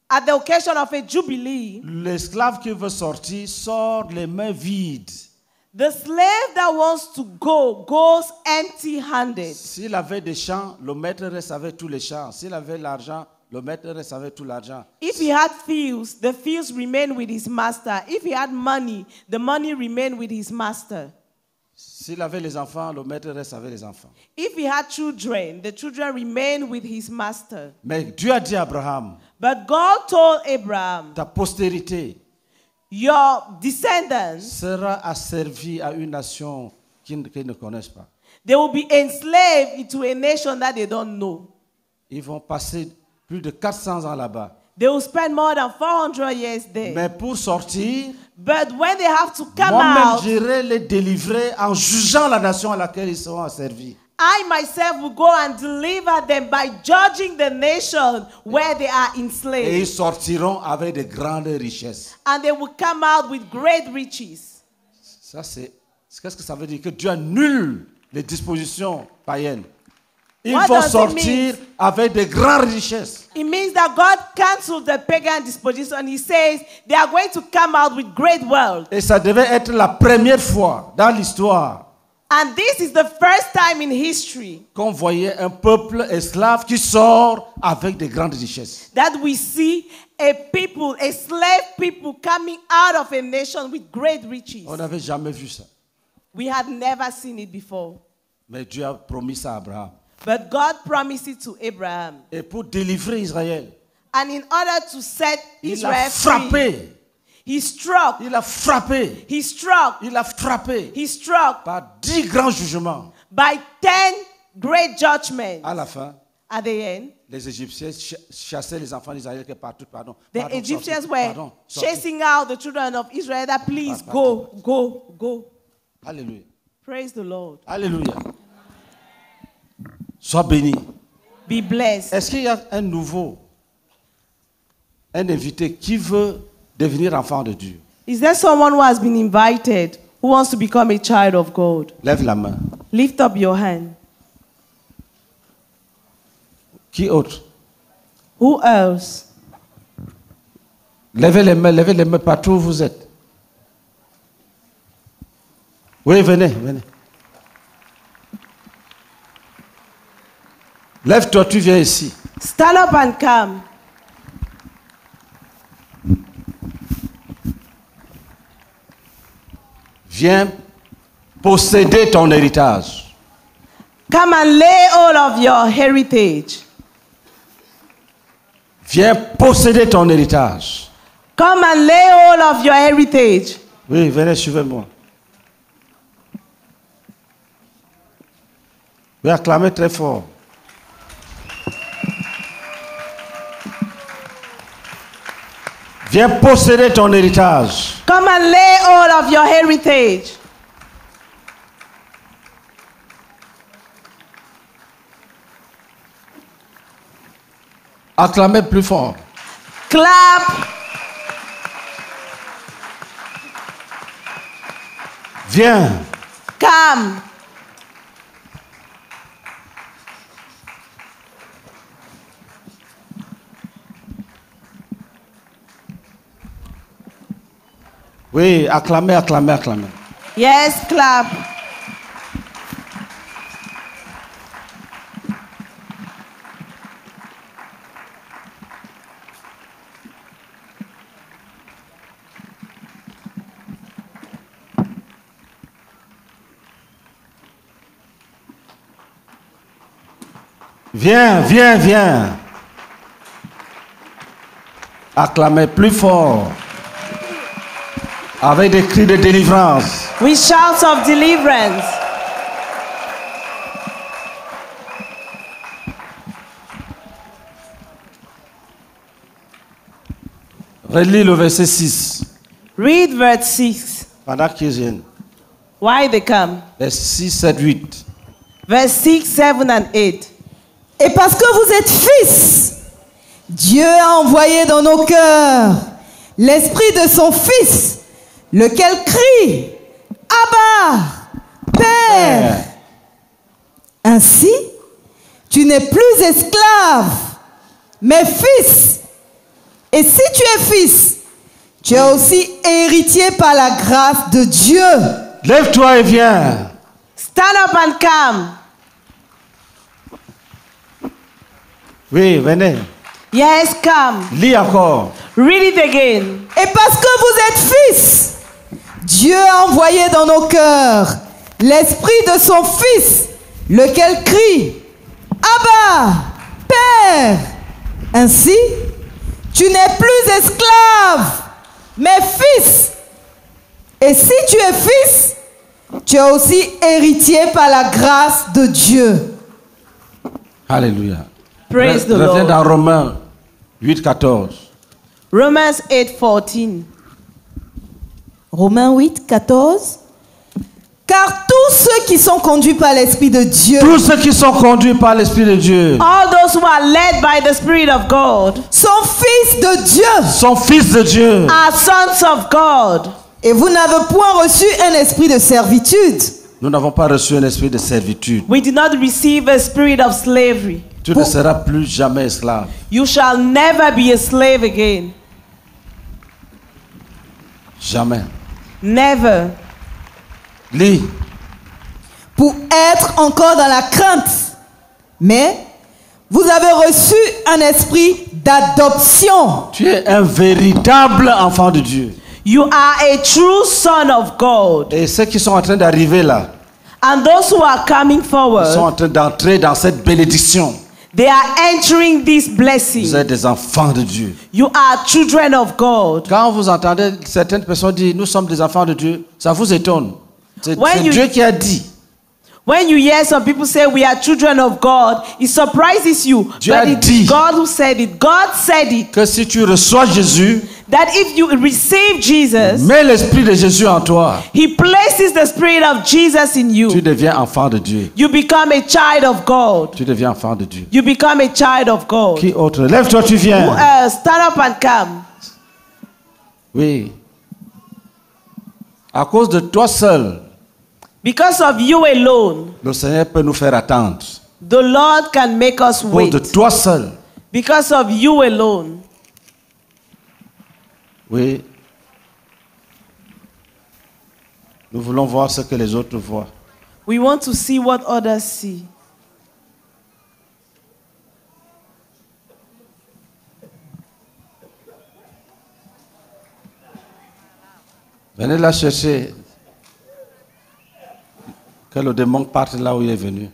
at the occasion of a jubilee, l'esclave qui veut sortir sort les mains vides. the slave that wants to go goes empty-handed. S'il avait des champs, le maître reste avec tous les champs. S'il avait l'argent, le maître reste avec tout l'argent. If he had fields, the fields remain with his master. If he had money, the money remained with his master. S'il avait les enfants, le maître reste avec les enfants. If he had children, the children remained with his master. Mais Dieu a dit à Abraham, But God told Abraham, ta postérité your descendants, sera asservie à une nation qu'ils ne connaissent pas. they will be enslaved into a nation that they don't know. Ils vont passer plus de 400 ans là-bas. They will spend more than 400 years there. Mais pour sortir, But when they have to come moi-même, out, j'irai les délivrer en jugeant la nation à laquelle ils seront asservis. I myself will go and deliver them by judging the nation where they are Et ils enslaved. sortiront avec de grandes richesses. And they will come out with great riches. Ça, qu'est-ce que ça veut dire? Que Dieu annule les dispositions païennes. Ils What vont does it sortir mean? avec de grandes richesses. It means that God canceled the pagan disposition. He says they are going to come out with great wealth. Et ça devait être la première fois dans l'histoire And this is the first time in history qu'on voyait un peuple esclave qui sort avec de grandes richesses. that we see a people, a slave people coming out of a nation with great riches. On n'avait jamais vu ça. We had never seen it before. Mais Dieu a promis ça à Abraham. But God promised it to Abraham. Et pour délivrer Israël, And in order to set il a Israel free, frappé. he struck, Il a frappé. he struck, Il a frappé he struck par 10 grands jugements. by 10 great judgments. À la fin, At the end, les Égyptiens chassaient les enfants d'Israël que partout, pardon. the Pardon, Egyptians sortez, were pardon, sortez. chasing out the children of Israel that please Pardon. go. Alléluia. Praise the Lord. Alléluia. Sois béni. Be blessed. Est-ce qu'il y a un nouveau, un invité qui veut devenir enfant de Dieu? Is there someone who has been invited who wants to become a child of God? Lève la main. Lift up your hand. Qui autre? Who else? Levez les mains partout où vous êtes. Oui, venez. Lève-toi, tu viens ici. Stand up and come. Viens posséder ton héritage. Come and lay hold of your heritage. Viens posséder ton héritage. Come and lay hold of your heritage. Oui, venez, suivez-moi. Oui, acclamez très fort. Viens posséder ton héritage. Come and lay hold of your heritage. Acclamez plus fort. Clap. Viens. Come. Oui, acclamez, acclamez, acclamez. Yes, clap. Viens, viens, viens. Acclamez plus fort. Avec des cris de délivrance. With shouts of deliverance. Relis le verset 6. Read verse 6. Pendant qu'ils viennent. Why they come. Verset 6, 7, 8. Verse 6, 7, and 8. Et parce que vous êtes fils, Dieu a envoyé dans nos cœurs l'esprit de son Fils, lequel crie, Abba, Père. Ainsi, tu n'es plus esclave, mais fils. Et si tu es fils, tu es aussi héritier par la grâce de Dieu. Lève-toi et viens. Stand up and come. Oui, venez. Yes, come. Lis encore. Read it again. Et parce que vous êtes fils, Dieu a envoyé dans nos cœurs l'esprit de son Fils, lequel crie, Abba, Père. Ainsi, tu n'es plus esclave, mais fils. Et si tu es fils, tu es aussi héritier par la grâce de Dieu. Alléluia. Praise the Reviens Lord. dans Romains 8, 14. Romans 8, 14. Romains 8, 14. Car tous ceux qui sont conduits par l'Esprit de Dieu Tous ceux qui sont conduits par l'Esprit de Dieu All those who are led by the Spirit of God sont fils de Dieu. sont fils de Dieu. are sons of God. Et vous n'avez point reçu un esprit de servitude Nous n'avons pas reçu un esprit de servitude. We did not receive a spirit of slavery. Tu ne seras plus jamais esclave. You shall never be a slave again. Jamais. Never. Lis. pour être encore dans la crainte. Mais vous avez reçu un esprit d'adoption. Tu es un véritable enfant de Dieu. You are a true son of God. Et ceux qui sont en train d'arriver là, And those who are coming ils sont forward, en train d'entrer dans cette bénédiction. they are entering this Vous blessing. êtes des enfants de Dieu. You are children of God. Quand vous entendez certaines personnes dire nous sommes des enfants de Dieu, ça vous étonne. C'est When you- Dieu qui a dit. When you hear some people say we are children of God, it surprises you. Dieu But a it's dit. God who said it. God said it. Que si tu reçois Jésus, That if you receive Jesus, mets l'esprit de Jésus en toi, He places the Spirit of Jesus in tu you. deviens enfant de Dieu. You become a child of God. Tu deviens enfant de Dieu. You become a child of God. Qui autre? Lève-toi, tu Who viens. else? Stand up and come. Oui. À cause de toi seul, Because of you alone, le Seigneur peut nous faire attendre. the Lord can make us À cause de wait. toi seul. Because of you alone. Oui. Nous voulons voir ce que les autres voient. We want to see what others see. Venez la chercher. Que le démon parte là où il est venu.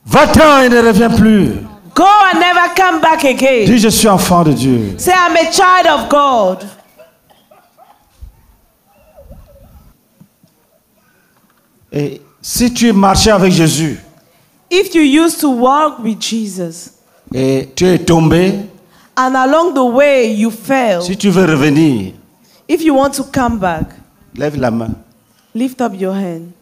Va-t'en et ne reviens plus. Go and never come back again. Dis, je suis enfant de Dieu. Say, I'm a child of God. Et si tu marchais avec Jésus If you used to walk with Jesus et tu es tombé, and along the way you fell, si tu veux revenir, if you want to come back, lève la main. lift up your hand.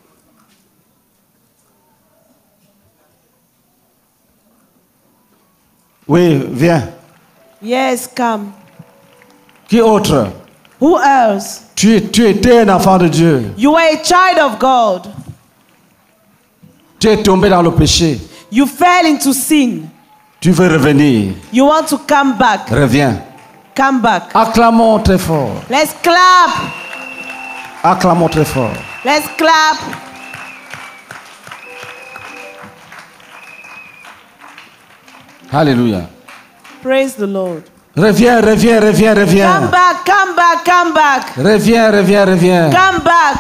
Oui, viens. Yes, come. Qui autre? Who else? Tu étais un enfant de Dieu. You were a child of God. Tu es tombé dans le péché. You fell into sin. Tu veux revenir. You want to come back. Reviens. Come back. Acclamons très fort. Let's clap. Acclamons très fort. Let's clap. Alléluia. Praise the Lord. Reviens, reviens, reviens, reviens. Come back, come back, come back. Reviens, reviens, reviens. Come back.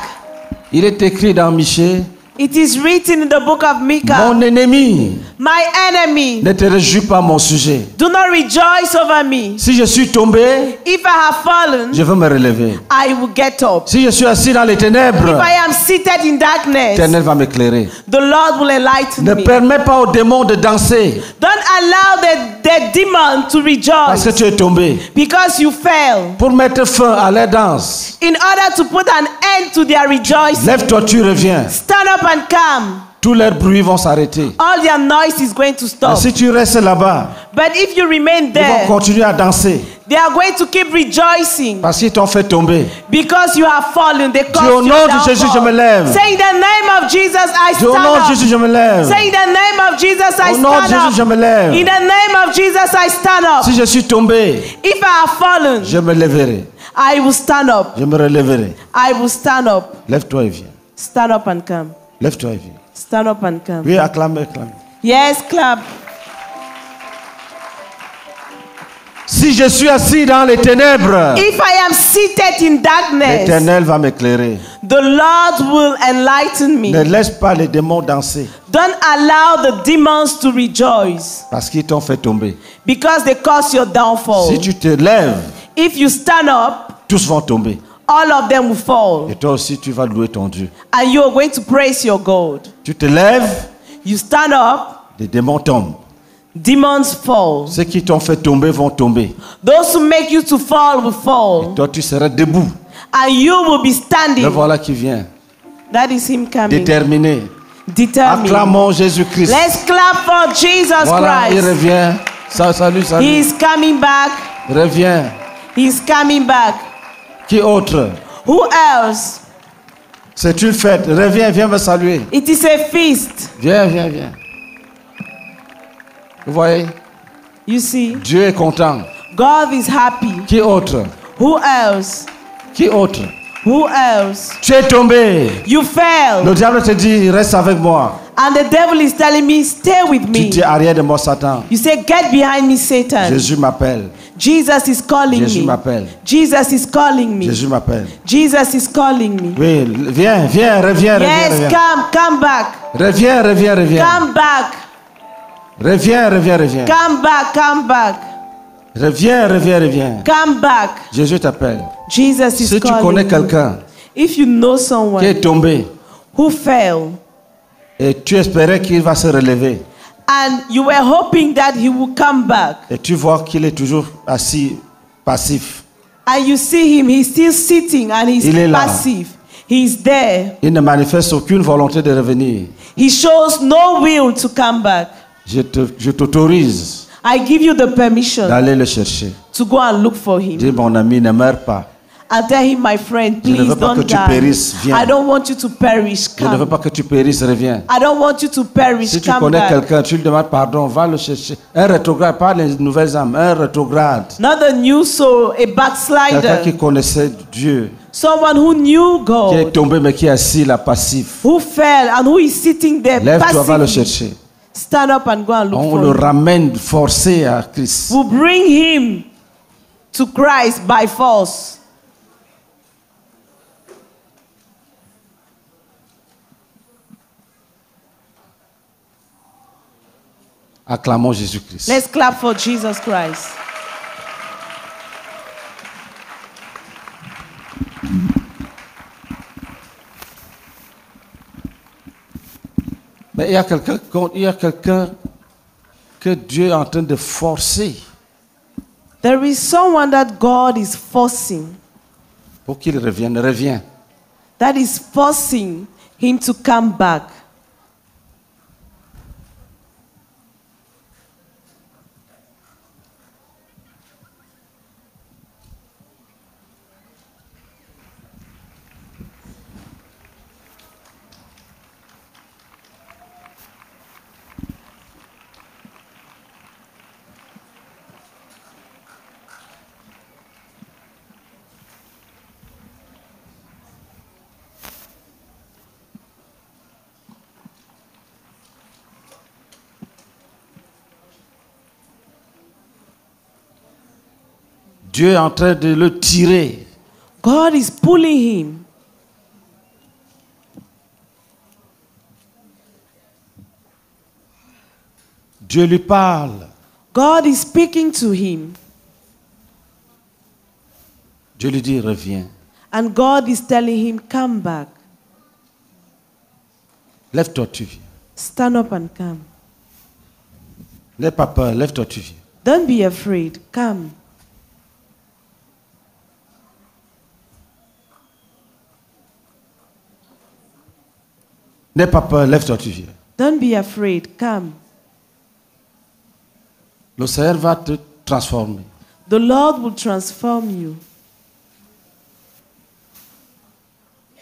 Il est écrit dans Michée, It is written in the book of Micah, mon ennemi, my enemy, ne te réjouis pas mon sujet. do not rejoice over me. Si je suis tombé, If I have fallen, je veux me relever. I will get up. Si je suis assis dans les ténèbres, If I am seated in darkness, l'Éternel va m'éclairer. the Lord will enlighten Ne me. permets pas aux démons de danser Don't allow the demon to parce que rejoice tu es tombé. because you fell. Pour mettre fin à leur danse, In order to put an end to their rejoicing, lève-toi, tu reviens. stand up and come. Tous leurs bruits vont s'arrêter. All their noise is going to Et stop. si tu restes là-bas, But if you remain ils vont there, continuer à danser they are going to keep rejoicing parce qu'ils t'ont fait tomber. because you have fallen. They Dis caused au your nom de Jésus, je me downfall. lève. Say in the name of Jesus, I Dis au nom de stand Jésus, up. je me lève. Say in the name of Jesus, I Au nom de stand Jésus, je up. me lève. In the name of Jesus, I stand up. Si je suis tombé, If I have fallen, je me lèverai. I will stand up. Je me relèverai. I will stand up. Lève-toi et viens. Stand up and come. Lève-toi et viens. Stand up and come. Oui, acclame, acclame. Yes, clap. Si je suis assis dans les ténèbres, If I am seated in darkness, l'Éternel va m'éclairer. the Lord will enlighten me. Ne laisse pas les démons danser Don't allow the demons to rejoice parce qu'ils t'ont fait tomber. because they cause your downfall. Si tu te lèves, If you stand up, tous vont tomber. all of them will fall. Et toi aussi, tu vas louer ton Dieu. And you are going to praise your God. Tu te lèves, You stand up, les démons tombent. demons fall. Ceux qui t'ont fait tomber vont tomber. Those who make you to fall will fall. Toi, tu seras debout. And you will be Le standing. voilà qui vient. That is him coming. Déterminé. Determined. Acclamons Jésus-Christ. Let's clap for Jesus Voilà, il Christ. revient. Salut, salut. He is coming back. Reviens. He is coming back. Qui autre? Who else? C'est une fête. Reviens, viens me saluer. It is a feast. Viens, viens, viens. Vous voyez? You see, Dieu est content. God is happy. Qui autre? Who else? Qui autre? Who else? Tu es tombé. You fell. Le diable te dit, reste avec moi. And the devil is telling me, stay with Tu me. dis, arrière de moi, Satan. You say, get behind me, Satan. Jésus m'appelle. Jesus is calling Jésus me. m'appelle. Jesus is calling me. Jésus m'appelle. Jesus is calling me. Oui, viens, viens, reviens, Yes, reviens, come back. reviens. Reviens, reviens. Come back. Reviens, reviens, reviens. Come back, come back. Reviens, reviens, reviens. Come back. Jésus t'appelle. Jesus is Si tu calling connais you. quelqu'un If you know qui someone est tombé who fell et tu espérais qu'il va se relever and you were hoping that he will come back et tu vois qu'il est toujours assis, passif, and you see him, he's still sitting and he's Il est là. passive. He's there. il ne manifeste aucune volonté de revenir, He shows no will to come back. je t'autorise I give you the permission d'aller le chercher. to go and look for him. Dis, mon ami, ne meurs pas. And tell him, my friend, Je ne please veux pas que don't tu die. périsses, viens. I don't want you to perish. Je ne veux Come. pas que tu périsses, reviens. I don't want you to perish. Si tu Come connais back. quelqu'un, tu lui demandes pardon, va le chercher. Un rétrograde, pas les nouvelles âmes, un rétrograde. Not a new soul, a Quelqu'un backslider. qui connaissait Dieu, Someone who knew qui est God, tombé mais qui est assis là, passif. who fell and who is sitting there Lève-toi, va le passively. chercher. Stand up and go and look On for le him. ramène forcé à Christ. We'll bring him to Christ by force. Acclamons Jésus-Christ. Let's clap for Jesus Christ. Mais il y a quelqu'un que Dieu est en train de forcer There is someone that God is forcing, pour qu'il revienne. Reviens. that is forcing him to come back. Dieu est en train de le tirer. God is pulling him. Dieu lui parle. God is speaking to him. Dieu lui dit, reviens. And God is telling him, come back. Lève-toi, tu viens. Stand up and come. N'aie pas peur, lève-toi, tu viens. Don't be afraid. Come. N'aie pas peur, lève-toi, tu viens. Don't be afraid. Come. Le Seigneur va te transformer. The Lord will transform you.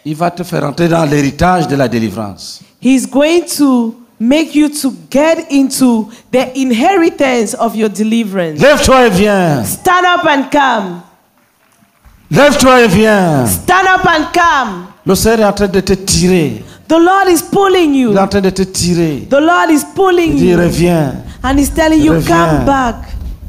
Il va te faire entrer dans l'héritage de la délivrance. He's going to make you to get into the inheritance of your deliverance. Lève-toi et viens. Stand up and come. Lève-toi et viens. Stand up and come. Le Seigneur est en train de te tirer. The Lord is pulling Il you. est en train de te tirer. The Lord is pulling Il dit, you. reviens. And He's telling you, Reviens. come back.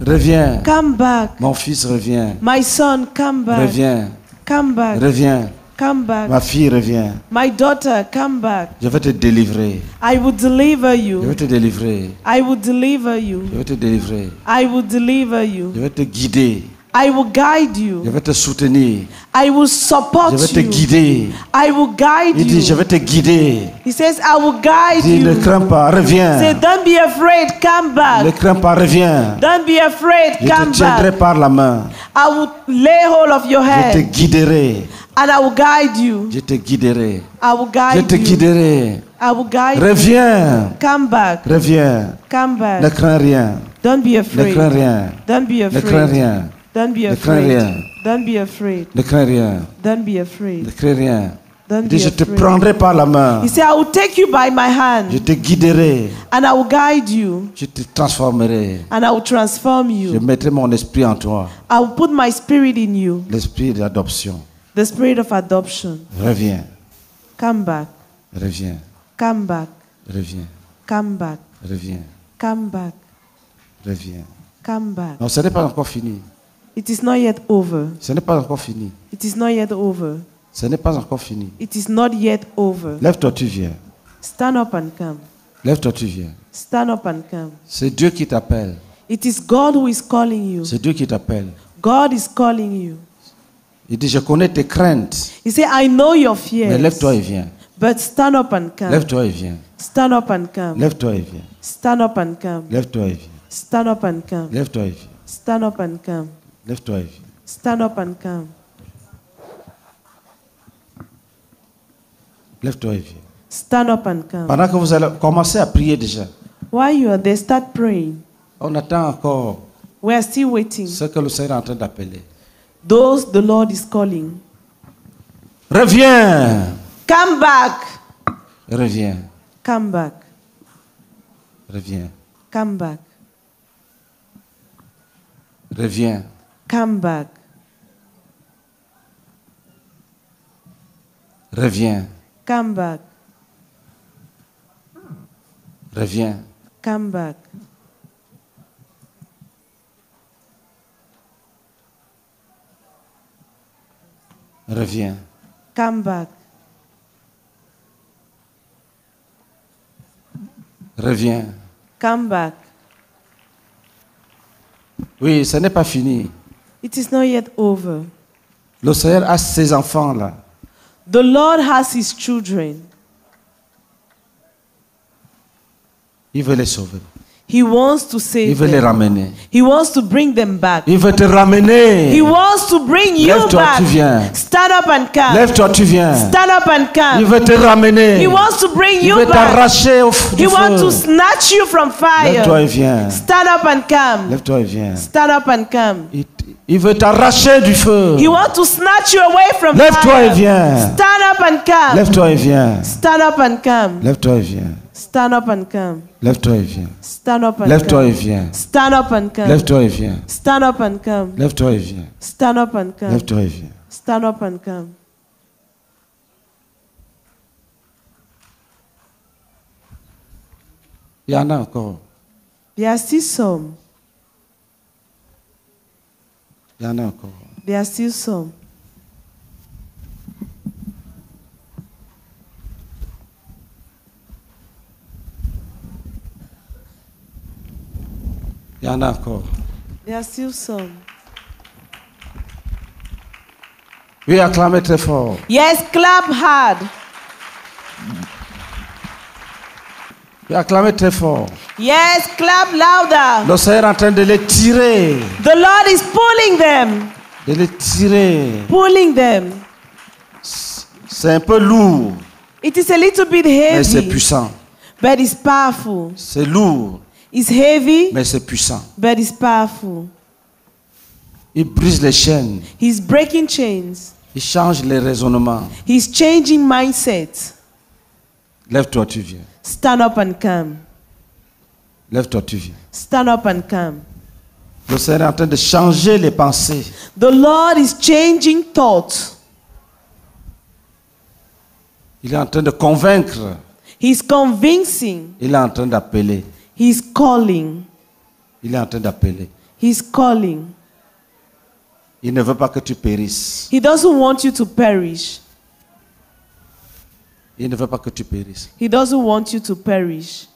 Reviens. Come back. Mon fils, reviens. My son, come back. Reviens. Come back. Reviens. Come back. Ma fille, reviens. My daughter, come back. Je vais te délivrer. I will deliver Je you. vais te délivrer. I will deliver you. Je vais te délivrer. I will deliver you. Je vais te guider. I will guide Je you. vais te soutenir. I will support Je vais te you. guider. I will guide Il dit, je you. vais te guider. He says, I will guide Il dit, ne you. crains pas, Say, reviens. don't be afraid, come Ne back. crains pas, reviens. Don't be afraid, Je te come tiendrai back. par la main. I will lay hold of your Je te hand guiderai. and I will guide you. Je te guiderai. I will Je te guide you. guiderai. I will guide you. Reviens. Come back. Reviens. Come Ne back. crains rien. Don't be Ne afraid. crains rien. Don't be Ne crains afraid. rien. Don't be Ne crains afraid. rien. Don't be afraid. Ne crains rien. Don't be Ne afraid. crains rien. Don't Il be dit, je te afraid. prendrai par la main. He said, I will take you by my Je hand te guiderai. and I will guide you Je te transformerai. and I will transform Je you. mettrai mon esprit en toi. I will put my spirit in you, L'esprit d'adoption. the spirit of adoption. Reviens. Come back. Reviens. Come back. Reviens. Come back. Reviens. Come back. Reviens. Come back. Non, ce n'est pas encore fini. It is not yet over. Ce n'est pas encore fini. It is not yet over. Ce n'est pas encore fini. It is not yet over. Lève-toi, tu viens. Stand up and come. Lève-toi, tu viens. Stand up and come. C'est Dieu qui t'appelle. It is God who is calling you. C'est Dieu qui t'appelle. God is calling you. Il dit, je connais tes craintes. He said, I know your Mais fears. lève-toi et viens. But stand up and come. Lève-toi et viens. Stand up and come. Lève-toi et viens. Stand up and come. Lève-toi et viens. Stand up and come. Lève-toi et viens. Stand up and come. Lève-toi et viens. Stand up and come. Lève-toi et viens. Stand up and come. Pendant que vous allez commencer à prier déjà, While you are there, start praying. on attend encore We are still waiting. ce que le Seigneur est en train d'appeler. Those the Lord is calling. Reviens. Come back. Reviens. Come back. Reviens. Come back. Reviens. Come back. Reviens. Come back. Reviens. Come back. Reviens. Come back. Reviens. Come back. Oui, ce n'est pas fini. It is not yet over. Le Seigneur a ses enfants là. The Lord has his children. Il veut les sauver. He wants to Il save veut les them. ramener. He wants to bring them back. Il veut te ramener. He wants to bring you Lève-toi, back. tu viens. Stand up and come. Lève-toi, tu viens. Stand up and Il come. veut te ramener. He wants to bring Il you veut back. t'arracher au He du wants to feu. snatch you from Lève-toi fire. et viens. Stand up and come. Lève-toi et viens. Stand up and come. Il veut t'arracher du feu. He wants to snatch you away from Lève-toi et fire. viens. Stand up and come. Lève-toi et viens. Stand up and come. Lève-toi et viens. Stand up and come. Lève-toi et viens. Stand up and Lève-toi et come. viens. Stand up and come. Lève-toi et viens. Stand up and come. Lève-toi et viens. Stand up and come. Lève-toi et viens. Stand up and come. Il y en a encore. There are still some. Il y en a encore. There are still some. Il y en a encore. There are still some. Oui, acclamez très fort. Yes, clap hard. Oui, acclamez très fort. Yes, clap louder. Le Seigneur est en train de les tirer. The Lord is pulling them. De les tirer. Pulling them. C'est un peu lourd, It is a little bit mais c'est heavy, puissant. but it's powerful. C'est lourd, It's heavy, mais c'est puissant. but it's powerful. Il brise les chaînes. He's breaking chains. Il change les raisonnements. He's changing mindsets. Lève-toi, tu viens. Stand up and come. Lève-toi, tu viens. Stand up and come. Le Seigneur est en train de changer les pensées. The Lord is changing thoughts. Il est en train de convaincre. He's convincing. Il est en train d'appeler. He's calling. Il est en train d'appeler. He's calling. Il ne veut pas que tu périsses. He doesn't want you to perish. Il ne veut pas que tu périsses. He doesn't want you to perish.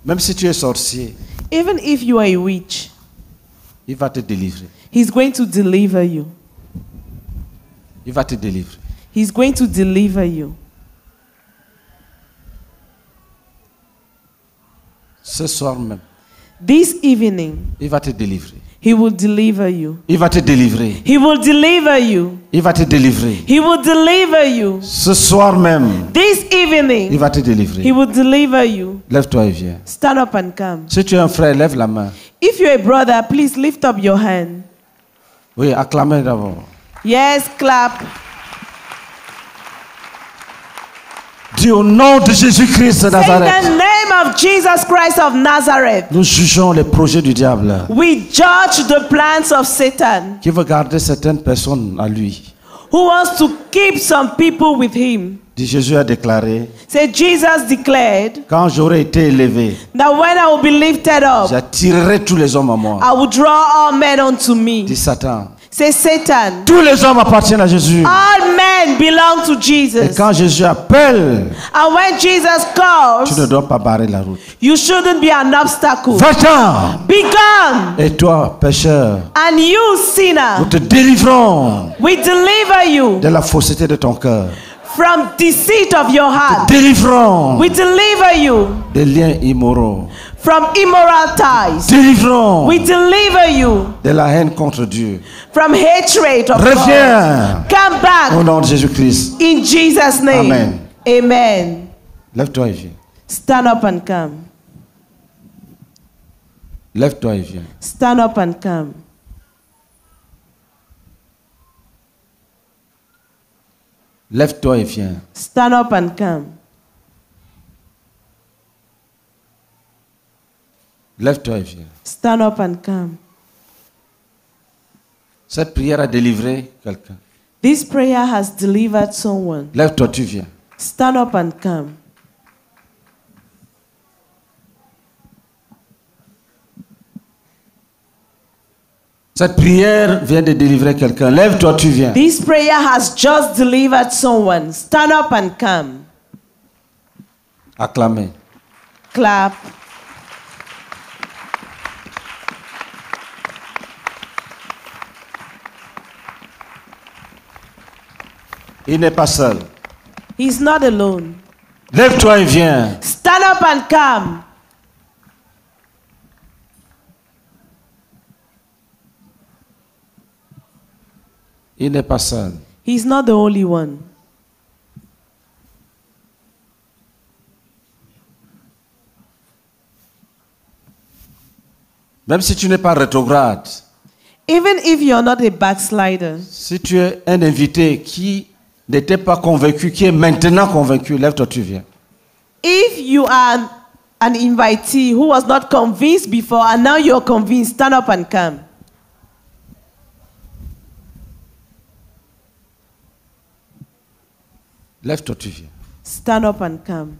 Même si tu es sorcier, Even if you are a witch, il va te délivrer. He's going to deliver you. Il va te délivrer. He's going to deliver you. Ce soir même, This evening, il va te délivrer. He will deliver you. Il va te délivrer. He will deliver you. Il va te délivrer. He will deliver you. Ce soir même, This il evening, va te He délivrer. will deliver you. Lève-toi et viens. Stand up and come. Si tu es un frère, lève la main. If you're a brother, please lift up your hand. Oui, acclamez d'abord. Yes, clap. Dis au nom de Jésus-Christ de Say in Nazareth. the name of Jesus Christ of Nazareth, Nous jugeons les projets du diable we judge the plans of Satan, qui veut garder certaines personnes à lui. who wants to keep some people with him. Dis, Jésus a déclaré, Say, Jesus declared quand j'aurai été élevé, that when I will be lifted up, j'attirerai tous les hommes à moi. I will draw all men unto me. Dis Satan, Say, Satan, tous les hommes appartiennent à Jésus. all men belong to Et Jesus. quand Jésus appelle, And when Jesus tu ne calls, dois pas barrer la route. you shouldn't be an obstacle. Va-t'en! Be gone. Et toi, pécheur, And you, nous sinner, te délivrons we deliver you de la fausseté de ton cœur. from deceit of your heart. Délivrons We deliver you des liens immoraux. from immoral ties. Délivrons We deliver you de la haine contre Dieu. from hatred of God. Reviens Come au back nom de Jésus-Christ. in Jesus' name. Amen. Amen. Lève-toi et viens. Stand up and come. Lève-toi et viens. Stand up and come. Lève-toi et viens. Stand up and come. Lève-toi et viens. Stand up and come. Cette prière a délivré quelqu'un. This prayer has delivered someone. Lève-toi, tu viens. Stand up and come. Cette prière vient de délivrer quelqu'un. Lève-toi, tu viens. This prayer has just delivered someone. Stand up and come. Acclamez. Clap. Il n'est pas seul. He's not alone. Lève-toi et viens. Stand up and come. Il n'est pas seul. He's not the only one. Même si tu n'es pas rétrograde, Even if you're not a backslider, si tu es un invité qui n'était pas convaincu, qui est maintenant convaincu, lève-toi, tu viens. if you are an invitee who was not convinced before and now you're convinced, stand up and come. Lève-toi, tu viens. Stand up and come.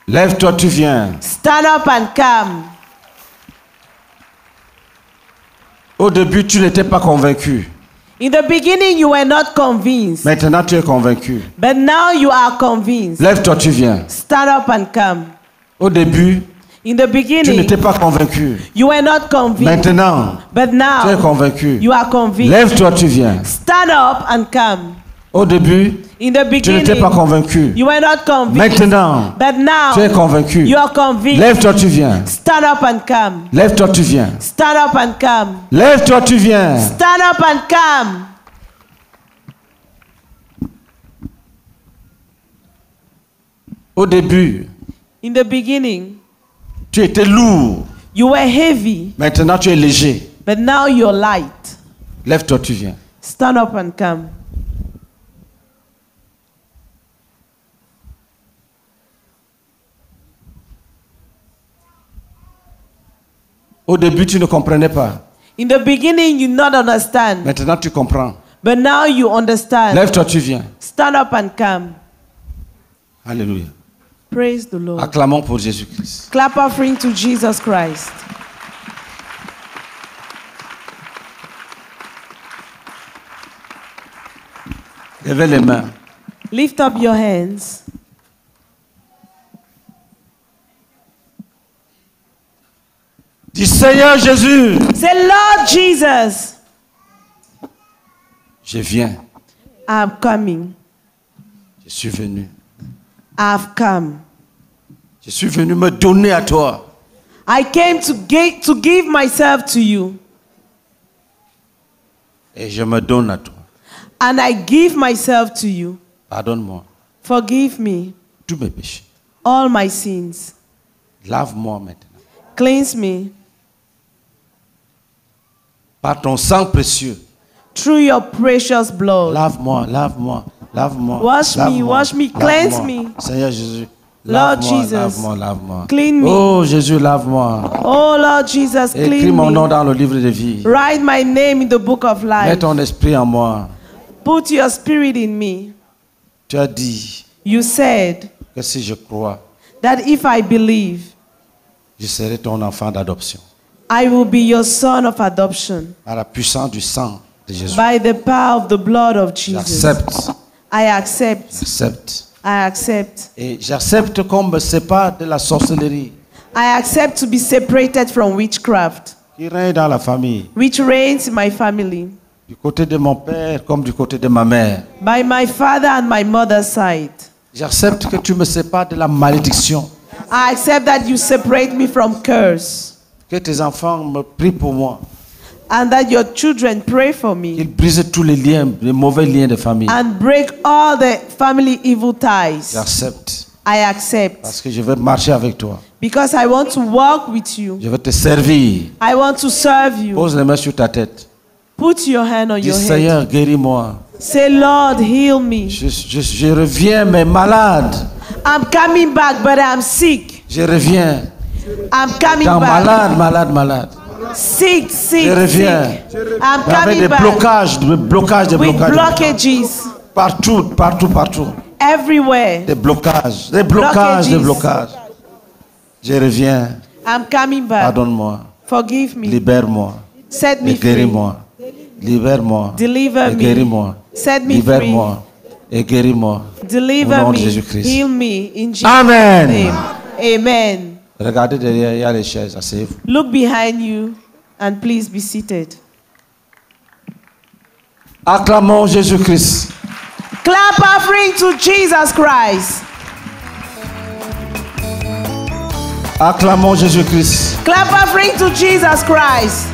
Lève-toi, tu viens. Stand up and come. Au début, tu n'étais pas convaincu. In the beginning, you were not convinced, Maintenant, tu es convaincu. but now you are convinced. Lève-toi, tu viens. Stand up and come. Au début, In the tu beginning, n'étais pas convaincu. you were not convinced, Maintenant, but tu es now convaincu. you are convinced. Lève-toi, tu viens. Stand up and come. Au début, In the tu n'étais pas beginning, convaincu. you were not convinced, Maintenant, but now tu es convaincu. you are convinced. Lève-toi, tu viens. Stand up and come. Lève-toi, tu viens. Stand up and come. Lève-toi, tu viens. Stand up and come. Au début, In the beginning, tu étais lourd. you were heavy, Maintenant, tu es léger. but now you're light. Lève-toi, tu viens. Stand up and come. Au début, tu ne comprenais pas. In the beginning, you not understand, Maintenant, tu comprends. but now you understand. Lève-toi, tu viens. Stand up and come. Alléluia. Praise the Lord. Acclamons pour Jésus-Christ. Clap offering to Jesus Christ. Levez les mains. Lift up your hands. Dis Seigneur Jésus, Say, Lord Jesus, je viens. I'm coming. Je suis venu. I've come. Je suis venu me donner à toi. I came to give myself to you, Et je me donne à toi. and I give myself to you. Pardonne-moi Forgive me tous mes péchés. all my sins. Lave-moi maintenant. Cleanse me Par ton sang précieux. through your precious blood. Lave-moi, lave-moi, lave-moi. Wash me, lave-moi, wash me, lave-moi. cleanse me. Seigneur Jésus. Lord Lave-moi, Jesus, lave-moi, lave-moi. clean me. Oh Jésus, lave-moi. Oh Lord Jesus, Écris clean mon nom me. dans le livre de vie. Write my name in the book of Mets life. ton esprit en moi. Put your spirit in me. Tu as dit You said que si je crois, that if I believe, je serai ton enfant d'adoption. I will be your son of adoption Par la puissance du sang de Jésus. by the power of the blood of Jesus. J'accepte. I accept. J'accepte. I accept. Et j'accepte qu'on me sépare de la sorcellerie I accept to be separated from witchcraft, qui règne dans la famille. which reigns in my family, Du côté de mon père comme du côté de ma mère. by my father and my mother's side. J'accepte que tu me sépares de la malédiction. I accept that you separate me from curse, Que tes enfants me prient pour moi. and that your children pray for me Qu'ils brisent tous les liens, les mauvais liens de famille. and break all the family evil ties. J'accepte. I accept Parce que je vais marcher avec toi. because I want to walk with you. Je vais te servir. I want to serve you. Pose les mains sur ta tête. Put your hand on Dis your head. Seigneur, guéris-moi. Say, Lord, heal me. Je reviens, mais malade. I'm coming back, but I'm sick. Je reviens. I'm coming Dans back. malade. Sick, sick, Je reviens. sick. I'm Avec coming des back blocages. with blockages Partout. everywhere. Des blocages. Blockages. Je reviens. I'm coming back. Pardonne-moi. Forgive me. Libère-moi. Set me Et free. guéris-moi. Libère-moi. Deliver Et me. guéris-moi. Set me free. Libère-moi. et guéris-moi. Au Deliver nom de me. Jésus-Christ. Heal me in Jesus' Amen. name. Amen. Regardez derrière, il y a les chaises. Asseyez-vous. Look behind you and please be seated. Acclamons Jésus-Christ. Clap offering to Jesus Christ. Acclamons Jésus-Christ. Clap offering to Jesus Christ.